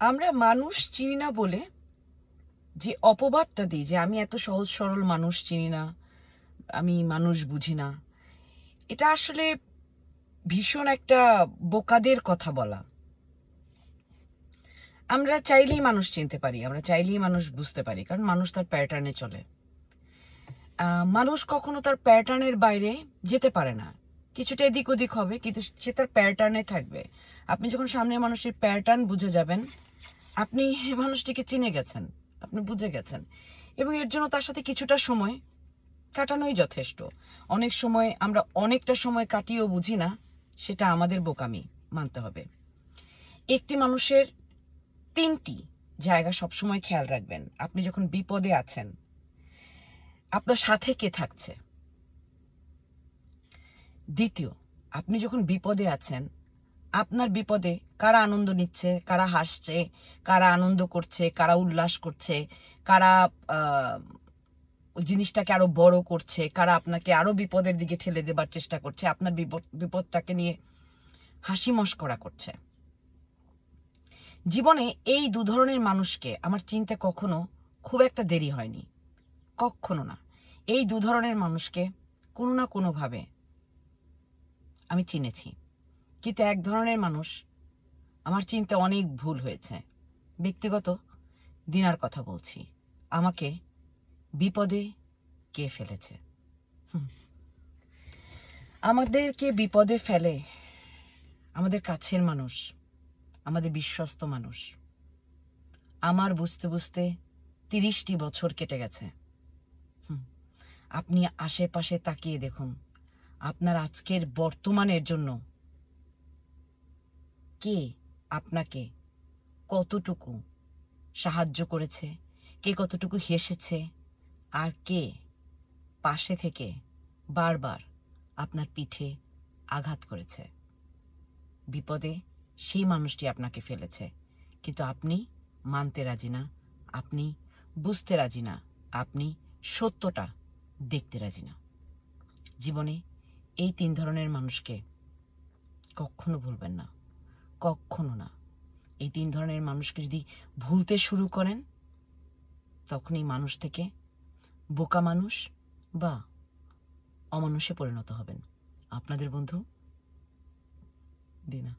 আমরা মানুষ চিনি না বলে যে অপবাদটা দিই যে আমি এত সহজ সরল মানুষ চিনি না, আমি মানুষ বুঝি না, এটা আসলে ভীষণ একটা বোকাদের কথা বলা। আমরা চাইলেই মানুষ চিনতে পারি, আমরা চাইলেই মানুষ বুঝতে পারি, কারণ মানুষ তার প্যাটার্নে চলে। মানুষ কখনো তার প্যাটার্নের বাইরে যেতে পারে না। কিছুটা এদিক ওদিক হবে, কিন্তু সে তার প্যাটার্নে থাকবে। আপনি যখন সামনের মানুষের প্যাটার্ন বুঝে যাবেন, আপনি মানুষটিকে চিনে গেছেন, আপনি বুঝে গেছেন, এবং এর জন্য তার সাথে কিছুটা সময় কাটানোই যথেষ্ট। অনেক সময় আমরা অনেকটা সময় কাটিয়েও বুঝি না, সেটা আমাদের বোকামি মানতে হবে। একটি মানুষের তিনটি জায়গা সবসময় খেয়াল রাখবেন। আপনি যখন বিপদে আছেন, আপনার সাথে কে থাকছে। দ্বিতীয়, আপনি যখন বিপদে আছেন, আপনার বিপদে কারা আনন্দ নিচ্ছে, কারা হাসছে, কারা আনন্দ করছে, কারা উল্লাস করছে, কারা ওই জিনিসটাকে আরো বড় করছে, কারা আপনাকে আরো বিপদের দিকে ঠেলে দেবার চেষ্টা করছে, আপনার বিপদটাকে নিয়ে হাসি মশকরা করছে। জীবনে এই দু ধরনের মানুষকে আমার চিনতে কখনো খুব একটা দেরি হয়নি, কখনো না। এই দু ধরনের মানুষকে কোনো না কোনোভাবে আমি চিনেছি, কিন্তু এক ধরনের মানুষ আমার চিনতে অনেক ভুল হয়েছে। ব্যক্তিগত দিনার কথা বলছি, আমাকে বিপদে কে ফেলেছে। আমাদেরকে বিপদে ফেলে আমাদের কাছের মানুষ, আমাদের বিশ্বস্ত মানুষ। আমার বুঝতে বুঝতে 30টি বছর কেটে গেছে। আপনি আশেপাশে তাকিয়ে দেখুন, আপনার আজকের বর্তমানের জন্য কে আপনাকে কতটুকু সাহায্য করেছে, কে কতটুকু হেসেছে, আর কে পাশে থেকে বারবার আপনার পিঠে আঘাত করেছে। বিপদে সেই মানুষটি আপনাকে ফেলেছে, কিন্তু আপনি মানতে রাজি না, আপনি বুঝতে রাজি না, আপনি সত্যটা দেখতে রাজি না। জীবনে এই 3 ধরনের মানুষকে কখনো ভুলবেন না, কখনো না। এই 3 ধরনের মানুষকে যদি ভুলতে শুরু করেন, তখনই মানুষ থেকে বোকা মানুষ বা অমানুষে পরিণত হবেন। আপনাদের বন্ধু দিনা।